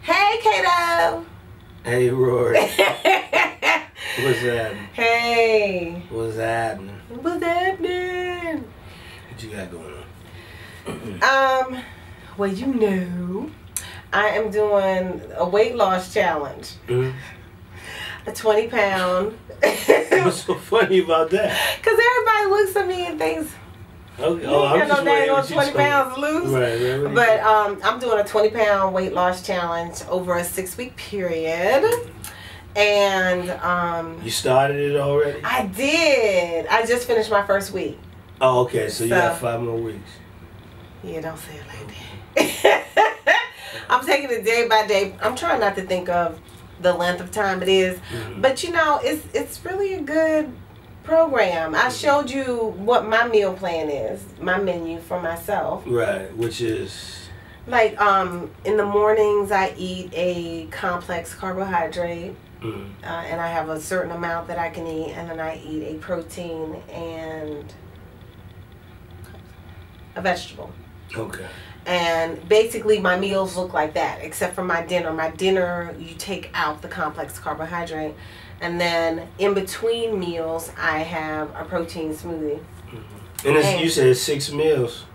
Hey, Kato. Hey, Rorree. What's happening? Hey. What's happening? What's happening? What you got going on? Well, you know, I am doing a weight loss challenge. A 20-pound. What's so funny about that? Because everybody looks at me and thinks, okay. you ain't got no dang on 20 pounds to lose. Right. But I'm doing a 20-pound weight loss challenge over a 6-week period. And you started it already? I did. I just finished my first week. Oh, okay. So you got 5 more weeks. Yeah, don't say it like that. I'm taking it day by day. I'm trying not to think of the length of time it is. But you know, it's really a good program. I showed you what my meal plan is, my menu for myself. Right, which is like in the mornings I eat a complex carbohydrate. And I have a certain amount that I can eat, and then I eat a protein and a vegetable. Okay. And basically my meals look like that, except for my dinner. My dinner, you take out the complex carbohydrate, and then in between meals I have a protein smoothie. And you said 6 meals.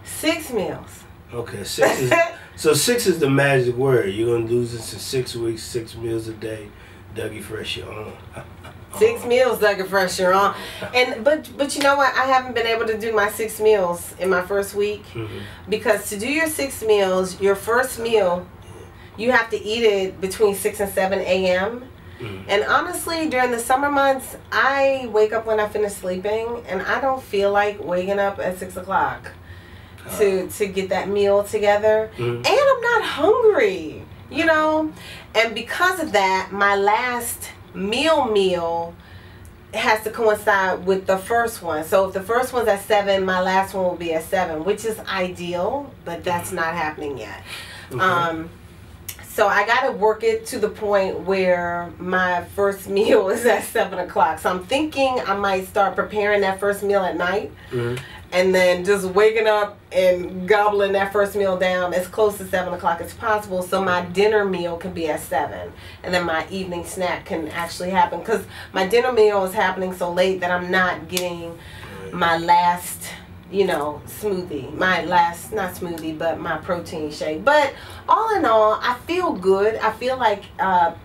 6 meals. Okay, 6 is so 6 is the magic word. You're gonna lose this in 6 weeks, 6 meals a day. Dougie Fresh, you're on. 6 meals, Dougie Fresh, you're on. And but you know what? I haven't been able to do my 6 meals in my first week because to do your 6 meals, your first meal, you have to eat it between 6 and 7 a.m. And honestly, during the summer months, I wake up when I finish sleeping, and I don't feel like waking up at 6 o'clock to get that meal together. And I'm not hungry, you know. And because of that, my last meal has to coincide with the first one. So if the first one's at 7, my last one will be at 7, which is ideal, but that's not happening yet. So I got to work it to the point where my first meal is at 7 o'clock. So I'm thinking I might start preparing that first meal at night. And then just waking up and gobbling that first meal down as close to 7 o'clock as possible, so my dinner meal can be at 7, and then my evening snack can actually happen. Because my dinner meal is happening so late that I'm not getting my last, you know, smoothie. My last, not smoothie, but my protein shake. But all in all, I feel good. I feel like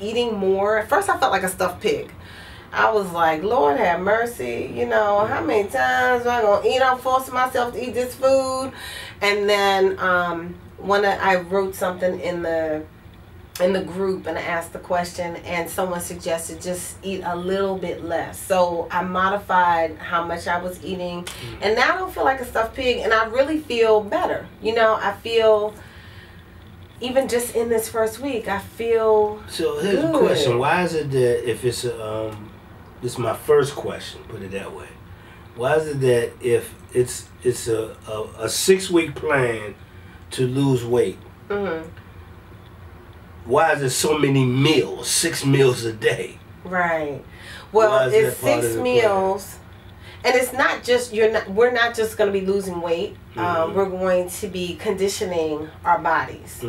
eating more. At first I felt like a stuffed pig. I was like, Lord have mercy, you know, how many times am I going to eat? I'm forcing myself to eat this food. And then when I wrote something in the group and I asked the question, and someone suggested just eat a little bit less. So I modified how much I was eating, and now I don't feel like a stuffed pig, and I really feel better. You know, I feel, even just in this first week, I feel So here's a question. Why is it that if it's a this is my first question, put it that way. Why is it that if it's a 6-week plan to lose weight, why is there so many meals, 6 meals a day? Right. Well, it's 6 meals, and it's not just we're not just going to be losing weight. We're going to be conditioning our bodies,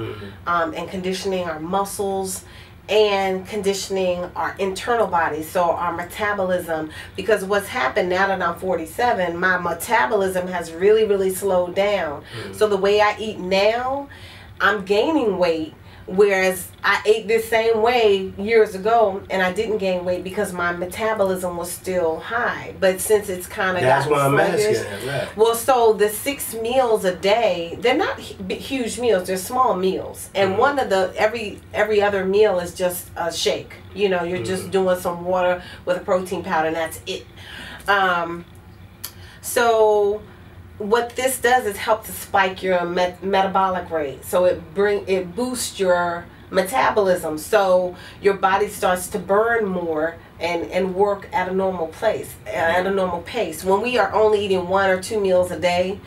and conditioning our muscles, and conditioning our internal bodies, so our metabolism. Because what's happened now that I'm 47, my metabolism has really slowed down. So the way I eat now, I'm gaining weight, whereas I ate this same way years ago and I didn't gain weight because my metabolism was still high. But since it's kind of that's gotten why I'm sluggish, asking that, right. Well, so the 6 meals a day, they're not huge meals, they're small meals, and one of the every other meal is just a shake. You know, you're just doing some water with a protein powder, and that's it. So what this does is help to spike your metabolic rate. So it boosts your metabolism, so your body starts to burn more and work at a normal place, at a normal pace. When we are only eating 1 or 2 meals a day,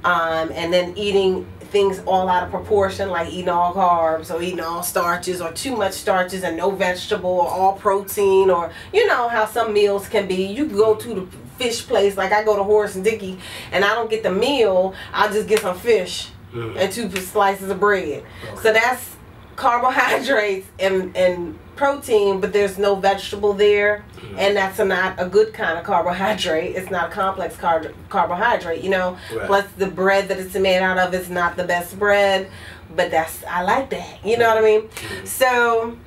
and then eating things all out of proportion, like eating all carbs or eating all starches or too much starches and no vegetable, or all protein, or you know how some meals can be. You can go to the fish place, like I go to Horace and Dickey, and I don't get the meal, I'll just get some fish and 2 slices of bread. So carbohydrates and protein, but there's no vegetable there, and that's not a good kind of carbohydrate. It's not a complex carbohydrate, you know. Right. Plus the bread that it's made out of is not the best bread, but I like that, you know what I mean? So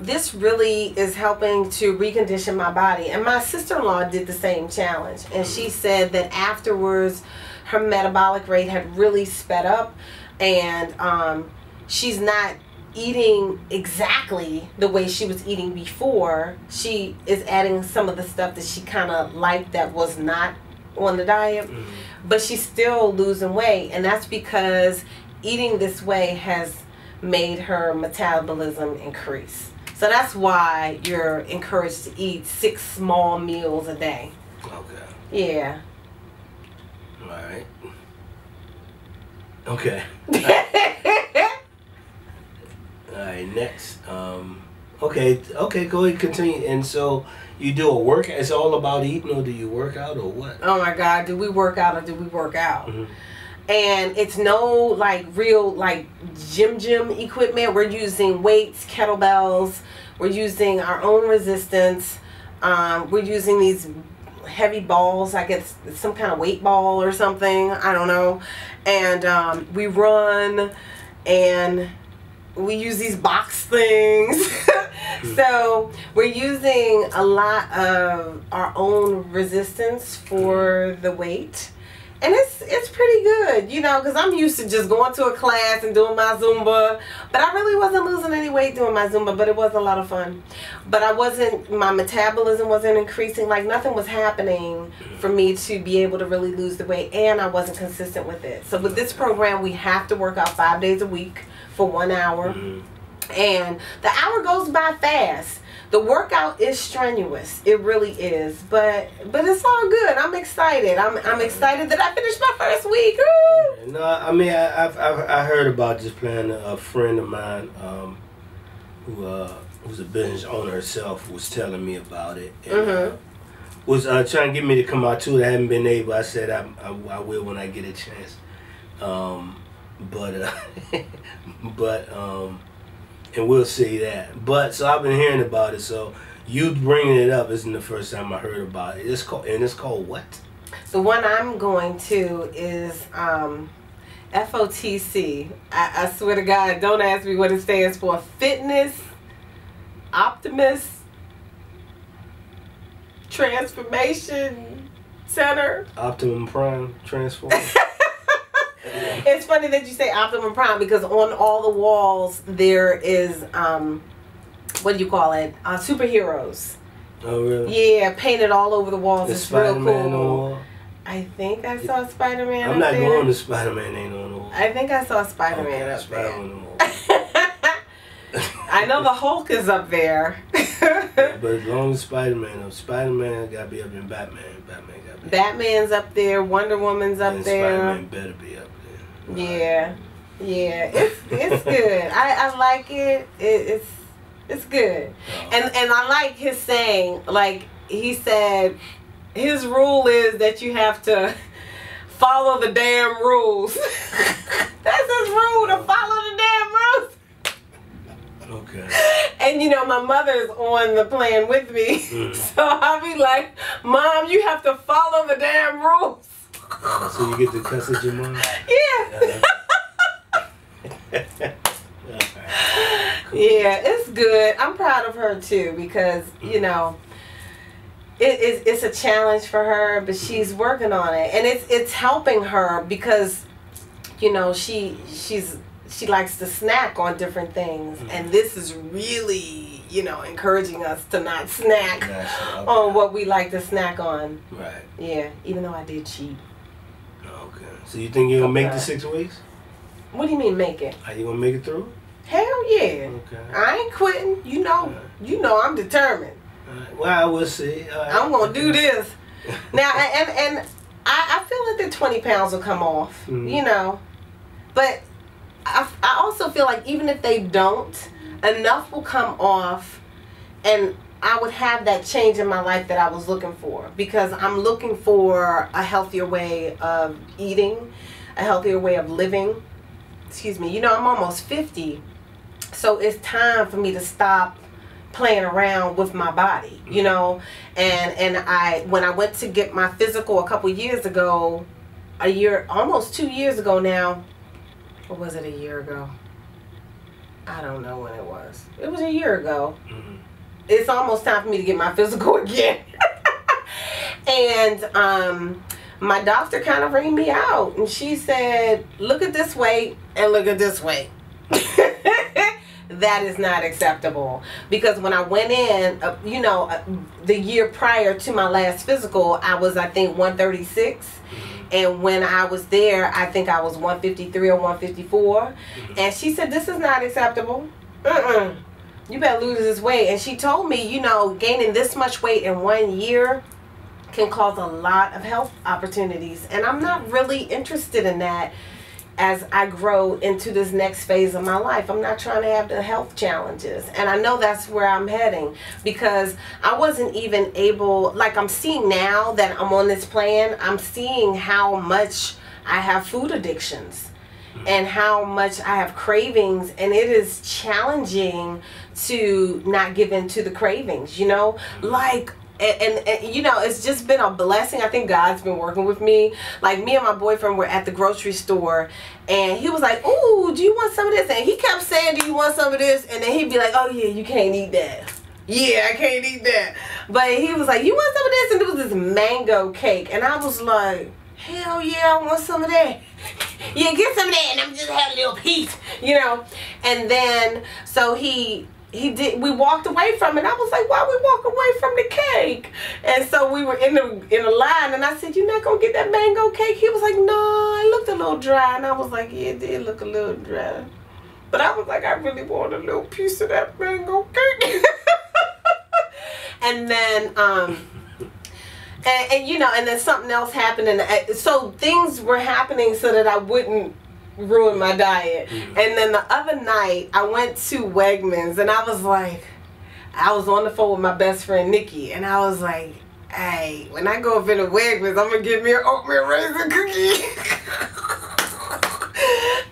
this really is helping to recondition my body, and my sister-in-law did the same challenge, and she said that afterwards her metabolic rate had really sped up, and she's not eating exactly the way she was eating before. She is adding some of the stuff that she kind of liked that was not on the diet, but she's still losing weight, and that's because eating this way has made her metabolism increase. So that's why you're encouraged to eat 6 small meals a day. Okay. Yeah. All right. Okay. All right, next. Okay, go ahead, continue. And so you do a workout. It's all about eating, or do you work out, or what? Oh my God, do we work out or do we work out? Mm-hmm. And it's no like real like gym equipment. We're using weights, kettlebells. We're using our own resistance. We're using these heavy balls. I guess it's some kind of weight ball or something. I don't know. And we run and we use these box things. So we're using a lot of our own resistance for the weight. And it's pretty good, you know, because I'm used to just going to a class and doing my Zumba. But I really wasn't losing any weight doing my Zumba, but it was a lot of fun. But my metabolism wasn't increasing. Like, nothing was happening for me to be able to really lose the weight. And I wasn't consistent with it. So with this program, we have to work out 5 days a week for 1 hour. And the hour goes by fast. The workout is strenuous. It really is. But it's all good. I'm excited. I'm excited that I finished my first week. Woo! No, I mean, I heard about this plan. A friend of mine who's a business owner herself was telling me about it. And, was trying to get me to come out too. I haven't been able. I said I will when I get a chance. And we'll see that. But so I've been hearing about it. So you bringing it up isn't the first time I heard about it. It's called what? The one I'm going to is FOTC. I swear to God, don't ask me what it stands for. Fitness Optimist Transformation Center. Optimum Prime Transform. It's funny that you say Optimum Prime because on all the walls there is what do you call it? Superheroes. Oh really? Yeah, painted all over the walls. Is it's real cool. Spider-Man on the wall? I think I saw Spider-Man. I'm not going to Spider-Man ain't on the wall. I think I saw Spider-Man up Spider-Man there. on the wall. I know the Hulk is up there. Yeah, but as long as Spider-Man gotta be up in Batman. Batman gotta be Batman's up there. Wonder Woman's up and there. Spider-Man better be up there. Yeah, yeah, it's good. I like it. It's good. Oh. And I like his saying. Like he said, his rule is that you have to follow the damn rules. That's his rule, to follow the damn rules. Okay. And you know, my mother's on the plan with me, so I'll be like, Mom, you have to follow the damn rules. So you get to cuss at your mom? Yeah. Cool. Yeah, it's good. I'm proud of her too because you know it's a challenge for her, but she's working on it, and it's helping her because you know she likes to snack on different things, and this is really you know encouraging us to not snack on what we like to snack on. Right. Yeah, even though I did cheat. Okay. So you think you're gonna make the 6 weeks? What do you mean make it? Are you gonna make it through? Hell yeah. Okay. I ain't quitting. You know I'm determined. Well, we'll see. I'm gonna do this. Now and I feel like the 20 pounds will come off. You know. But I also feel like even if they don't, enough will come off and I would have that change in my life that I was looking for, because I'm looking for a healthier way of eating, a healthier way of living. Excuse me. You know, I'm almost 50, So it's time for me to stop playing around with my body, you know. And when I went to get my physical a couple years ago, almost 2 years ago now, or was it a year ago? I don't know when it was. It was a year ago. It's almost time for me to get my physical again. And my doctor kind of rang me out, and she said, look at this weight and look at this weight. That is not acceptable. Because when I went in, the year prior to my last physical, I was, I think, 136. And when I was there, I think I was 153 or 154. And she said, this is not acceptable. You better lose this weight. And she told me, gaining this much weight in 1 year can cause a lot of health opportunities. And I'm not really interested in that as I grow into this next phase of my life. I'm not trying to have the health challenges. And I know that's where I'm heading, because I wasn't even able, like I'm seeing now that I'm on this plan, I'm seeing how much I have food addictions and how much I have cravings, and it is challenging to not give in to the cravings, like. And it's just been a blessing. I think God's been working with me. Like, me and my boyfriend were at the grocery store, and he was like, ooh, do you want some of this? And he kept saying, do you want some of this? And then he'd be like, oh yeah, you can't eat that. Yeah, I can't eat that. But he was like, you want some of this? And it was this mango cake. And I was like, hell yeah, I want some of that. Yeah, get some of that, and I'm just having a little piece, And then, so we walked away from it. I was like, why we walk away from the cake? And so we were in a line, and I said, you're not gonna get that mango cake? He was like, no, it looked a little dry. And I was like, yeah, it did look a little dry. But I was like, I really want a little piece of that mango cake. And then and then something else happened, and so things were happening so that I wouldn't ruin my diet. And then the other night I went to Wegmans, and I was on the phone with my best friend Nikki, and I was like, hey, when I go up into Wegmans, I'm gonna get me an oatmeal raisin cookie.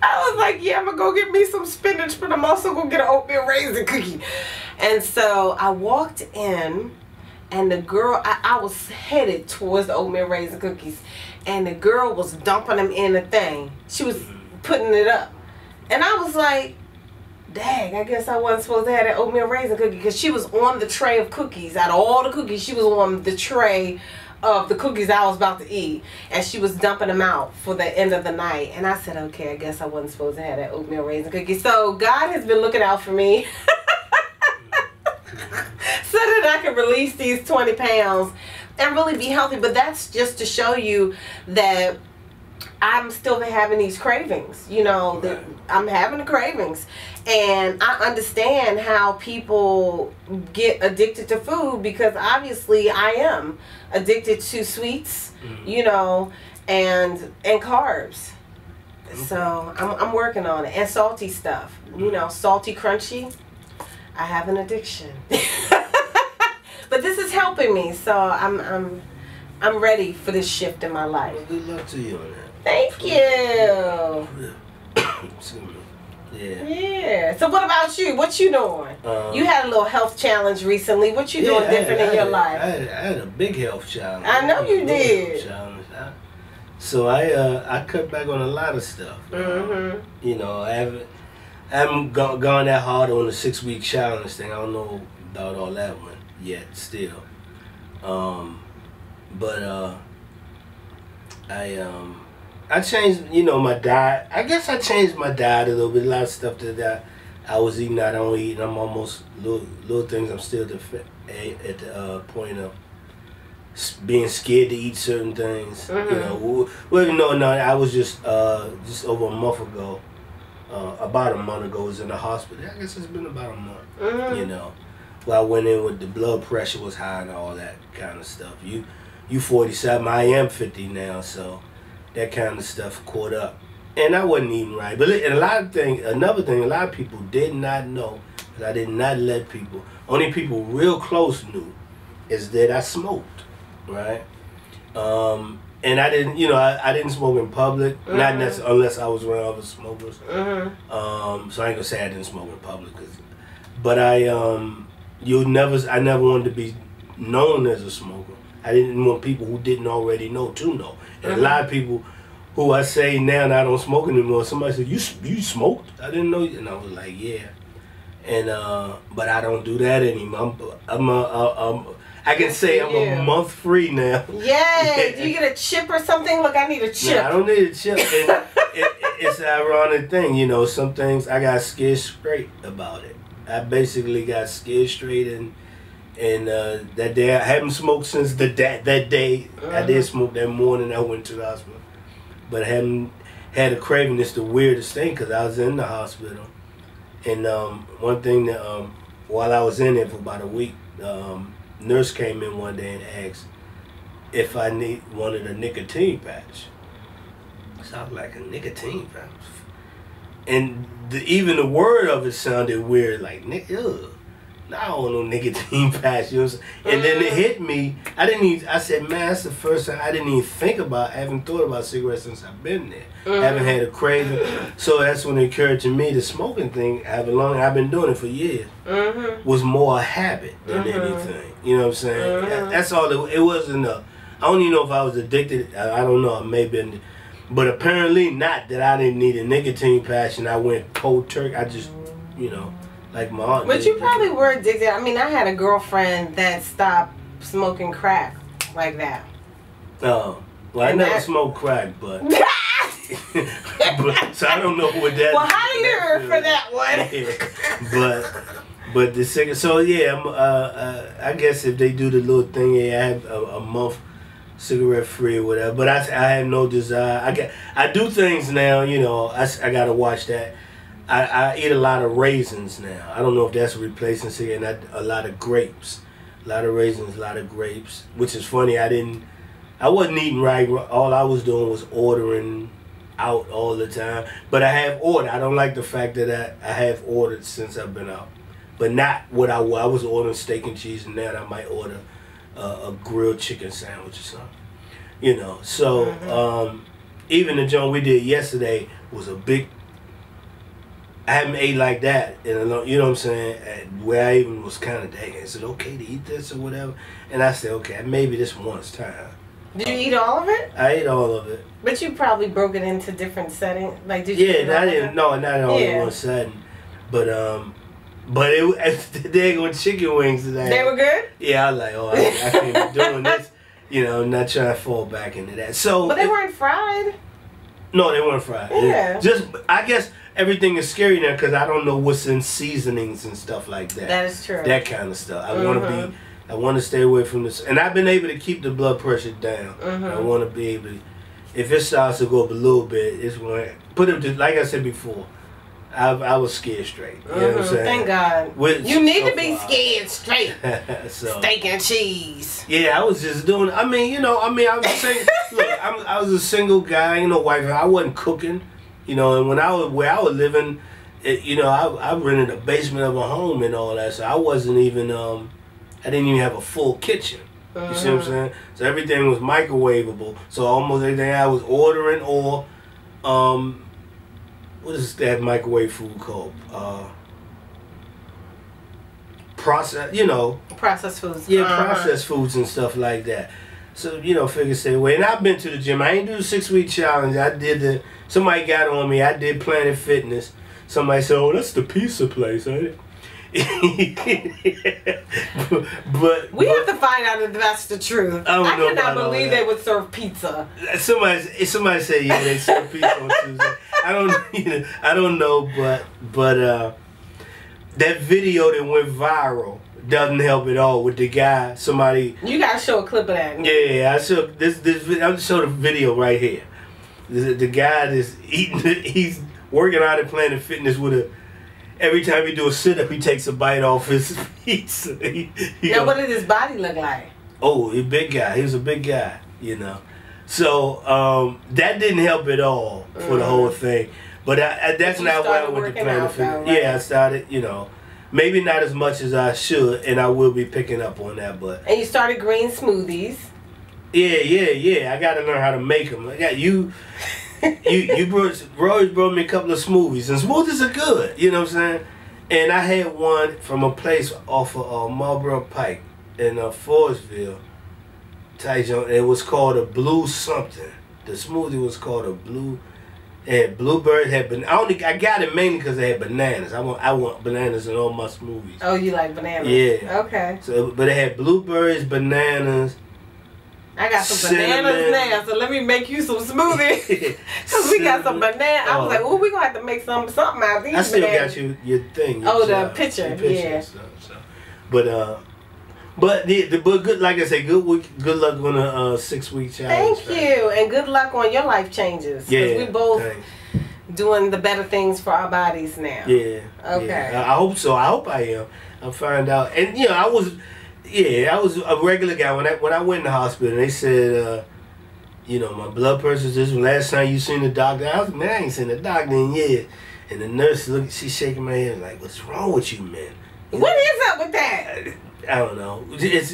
I was like, yeah, I'm gonna go get me some spinach, but I'm also gonna get an oatmeal raisin cookie. And so I walked in, and the girl, I was headed towards the oatmeal raisin cookies, and the girl was dumping them in the thing. She was putting it up, and I was like, dang, I guess I wasn't supposed to have that oatmeal raisin cookie, because she was on the tray of cookies. Out of all the cookies, she was on the tray of the cookies I was about to eat, and she was dumping them out for the end of the night. And I said, okay, I guess I wasn't supposed to have that oatmeal raisin cookie. So God has been looking out for me so that I can release these 20 pounds and really be healthy. But that's just to show you that I'm still having these cravings, that I'm having the cravings. And I understand how people get addicted to food, because obviously I am addicted to sweets, and carbs. So I'm working on it. And salty stuff, salty, crunchy. I have an addiction. But this is helping me, so I'm ready for this shift in my life. Well, good luck to you on that. Thank you. Excuse me. Yeah. Yeah. So what about you? What you doing? You had a little health challenge recently. What you doing different in your life? I had a big health challenge. I know you did. So I cut back on a lot of stuff. I haven't gone that hard on the 6-week challenge thing. I don't know about all that one yet still. I changed, my diet. I guess I changed my diet a little bit. A lot of stuff that I was eating, I don't eat. And I'm almost little things. I'm still at the point of being scared to eat certain things. No. I was just over a month ago. About a month ago, was in the hospital. I guess it's been about a month. Well, I went in with the blood pressure was high and all that kind of stuff. You 47, I am 50 now, so that kind of stuff caught up. And I wasn't eating right. But another thing, a lot of people did not know, because I did not let people, only people real close knew, is that I smoked, right? And I didn't, I didn't smoke in public, not necessarily unless I was around other smokers. so I ain't gonna say I didn't smoke in public, but I never wanted to be known as a smoker. I didn't want people who didn't already know to know. And a lot of people who I say now that I don't smoke anymore, somebody said, you smoked? I didn't know. And I was like, yeah. And but I don't do that anymore. I can say I'm a month free now. Yay! Do you get a chip or something? Look, I need a chip. No, I don't need a chip. And it's an ironic thing, you know. Some things I got scared straight about it. I basically got scared straight, and that day I haven't smoked since that day. I did smoke that morning. I went to the hospital, but I haven't had a craving. It's the weirdest thing because I was in the hospital, and one thing that while I was in there for about a week, nurse came in one day and asked if I wanted a nicotine patch. So I was like, a nicotine patch? And even the word of it sounded weird, like, ugh. No, I don't want no nicotine patch, you know what I'm saying? And then it hit me. I said, man, that's the first time I didn't even I haven't thought about cigarettes since I've been there. I haven't had a craving. So that's when it occurred to me, the smoking thing, I've been doing it for years, was more a habit than anything. You know what I'm saying? That's all, it wasn't I don't even know if I was addicted. I don't know, I may have been, but apparently not that I didn't need a nicotine patch and I went cold turkey. I just, you know. Like my aunt. But you probably were addicted. I mean, I had a girlfriend that stopped smoking crack like that. Oh, well, I never smoked crack, but so I don't know what that. Well, how do you for that one? Yeah. But the cigarette. So yeah, I guess if they do the little thing, I have a month cigarette free or whatever. But I have no desire. I do things now. You know, I gotta watch that. I eat a lot of raisins now. I don't know if that's replacing cigarette. A lot of grapes, a lot of raisins, a lot of grapes. Which is funny. I wasn't eating right. All I was doing was ordering out all the time. But I have ordered. I don't like the fact that I have ordered since I've been out. But not what I was ordering steak and cheese, and now I might order a grilled chicken sandwich or something. You know. So even the joint we did yesterday was a big. I haven't ate like that in a long, you know what I'm saying? Where I even was kind of dang. I said, okay to eat this or whatever, and I said, okay, maybe this one's time. Did you eat all of it? I ate all of it. But you probably broke it into different settings, like did you? Yeah, I didn't. No, not all in one setting, but it they go chicken wings today. They were good. Yeah, I was like, oh, I can't be doing this. You know, not trying to fall back into that. So, but they weren't fried. No, they weren't fried. Yeah. Just, I guess everything is scary now because I don't know what's in seasonings and stuff like that. That is true. That kind of stuff. I want to stay away from this. And I've been able to keep the blood pressure down. I want to be able to, if it starts to go up a little bit, it's going to put it, like I said before, I was scared straight. You know what I'm saying? Thank God. You need to be scared straight. Steak and cheese. Yeah, I was just doing. I was saying, look, I was a single guy, you know, wife. I wasn't cooking, you know, and where I was living, you know, I rented a basement of a home and all that, so I wasn't even. I didn't even have a full kitchen. You see what I'm saying? So everything was microwavable. So almost everything I was ordering or, what is that microwave food called? Processed foods. Yeah, processed foods and stuff like that. So, you know, figure stay away. And I've been to the gym. I ain't do the 6-week challenge. I did somebody got on me. I did Planet Fitness. Somebody said, oh, that's the pizza place, ain't it? but we have to find out if that's the truth. I cannot believe they would serve pizza. Somebody said yeah, they serve pizza on Tuesday. I don't know, but that video that went viral doesn't help at all with the guy. You gotta show a clip of that. Yeah, I showed this. I'll just show the video right here. The guy is eating. He's working out at Planet Fitness with every time he do a sit-up, he takes a bite off his pizza. Now, what did his body look like? Oh, he's a big guy. He was a big guy, you know. So, that didn't help at all for the whole thing. But that's not why I went to Planet Fitness. Right? Yeah, I started, you know, maybe not as much as I should, and I will be picking up on that. But and you started green smoothies. Yeah. I got to learn how to make them. Rorree brought me a couple of smoothies, and smoothies are good. You know what I'm saying? And I had one from a place off of Marlboro Pike in Forestville. It was called a blue something. The smoothie was called a blue. It had blueberries. I got it mainly because they had bananas. I want bananas in all my smoothies. Oh, you like bananas? Yeah. Okay. So, but it had blueberries, bananas. I got some bananas now, so let me make you some smoothies. Because we got some bananas. I was like, oh, we going to have to make something out of these I still bananas. got your thing. The picture. Yeah. So. But good, like I say, good luck on a 6-week challenge. Thank you, and good luck on your life changes. Because we both doing the better things for our bodies now. Yeah. Okay. Yeah. I hope so. I hope I am. I'll find out. And I was a regular guy when I went in the hospital. They said, my blood pressure's this. Last time you seen the doctor, I was, man, I ain't seen the doctor in years. And the nurse she's shaking my head like, what's wrong with you, man? What is up with that? I don't know. It's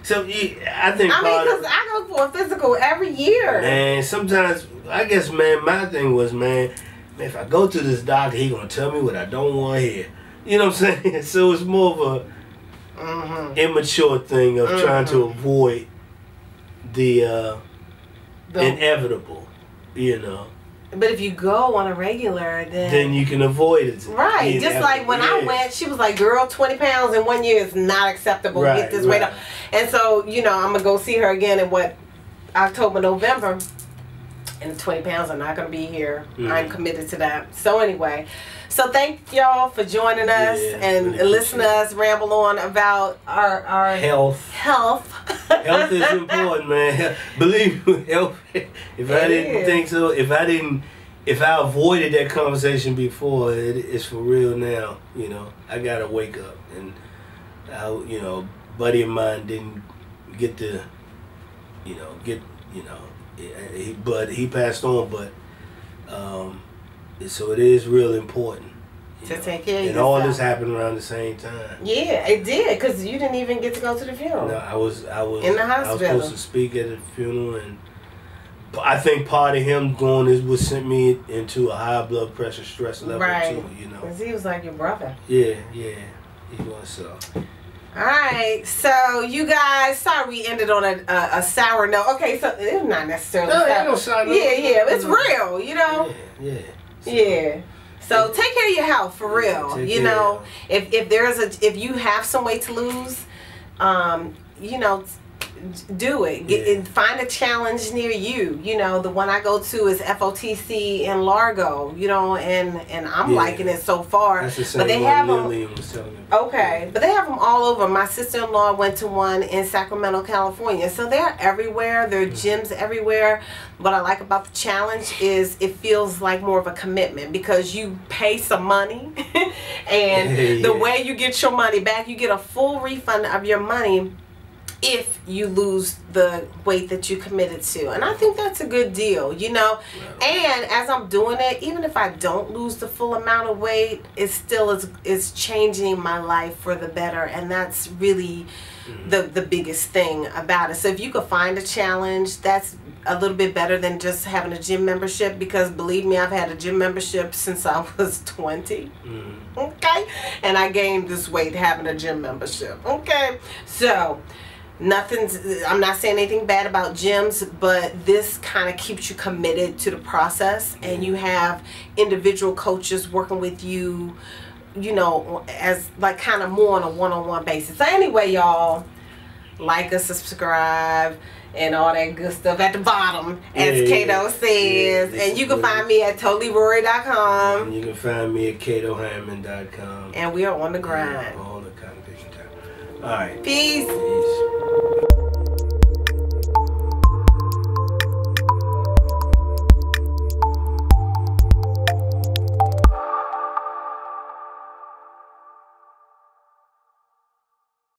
so I think. Because I go for a physical every year. Man, sometimes I guess, man, my thing was, man, if I go to this doctor, he gonna tell me what I don't want to hear. You know what I'm saying? So it's more of a immature thing of trying to avoid the inevitable. But if you go on a regular, then you can avoid it. Right. Just like when I went, she was like, girl, 20 pounds in 1 year is not acceptable. Get this weight up. And so, I'm going to go see her again in October, November. And the 20 pounds are not going to be here. I'm committed to that. So anyway, thank y'all for joining us and listening to us ramble on about our health. Health is important, man. Believe me, health. If I didn't think so, if I avoided that conversation before, it's for real now. I gotta wake up, and a buddy of mine didn't get to, but he passed on, but so it is real important. To take care of yourself. And all this happened around the same time. Yeah, it did, because you didn't even get to go to the funeral. No, I was in the hospital. I was supposed to speak at the funeral, and I think part of him going what sent me into a high blood pressure stress level too. Because he was like your brother. Yeah, he was so. Alright, so you guys, sorry we ended on a sour note. Okay, so it's not necessarily sour. Ain't no sour note. Yeah, it's real, Yeah. So take care of your health for real. If you have some weight to lose, do it. Find a challenge near you. The one I go to is FOTC in Largo. And I'm liking it so far. That's the same but they have Lillian was telling me. Okay, but they have them all over. My sister-in-law went to one in Sacramento, California. So they're everywhere. There are gyms everywhere. What I like about the challenge is it feels like more of a commitment because you pay some money and the way you get your money back, you get a full refund of your money if you lose the weight that you committed to. And I think that's a good deal, And as I'm doing it, even if I don't lose the full amount of weight, it still is changing my life for the better. And that's really the biggest thing about it. So if you could find a challenge, that's a little bit better than just having a gym membership, because believe me, I've had a gym membership since I was 20. Okay? And I gained this weight having a gym membership. Okay? So I'm not saying anything bad about gyms, but this kind of keeps you committed to the process, and you have individual coaches working with you, as like kind of more on a one-on-one basis. So anyway, y'all, like us, subscribe, and all that good stuff at the bottom, as Kato says. And you can find me at totallyRorree.com. And you can find me at KatoHammond.com. And we are on the grind. All the kind of time. All right. Peace.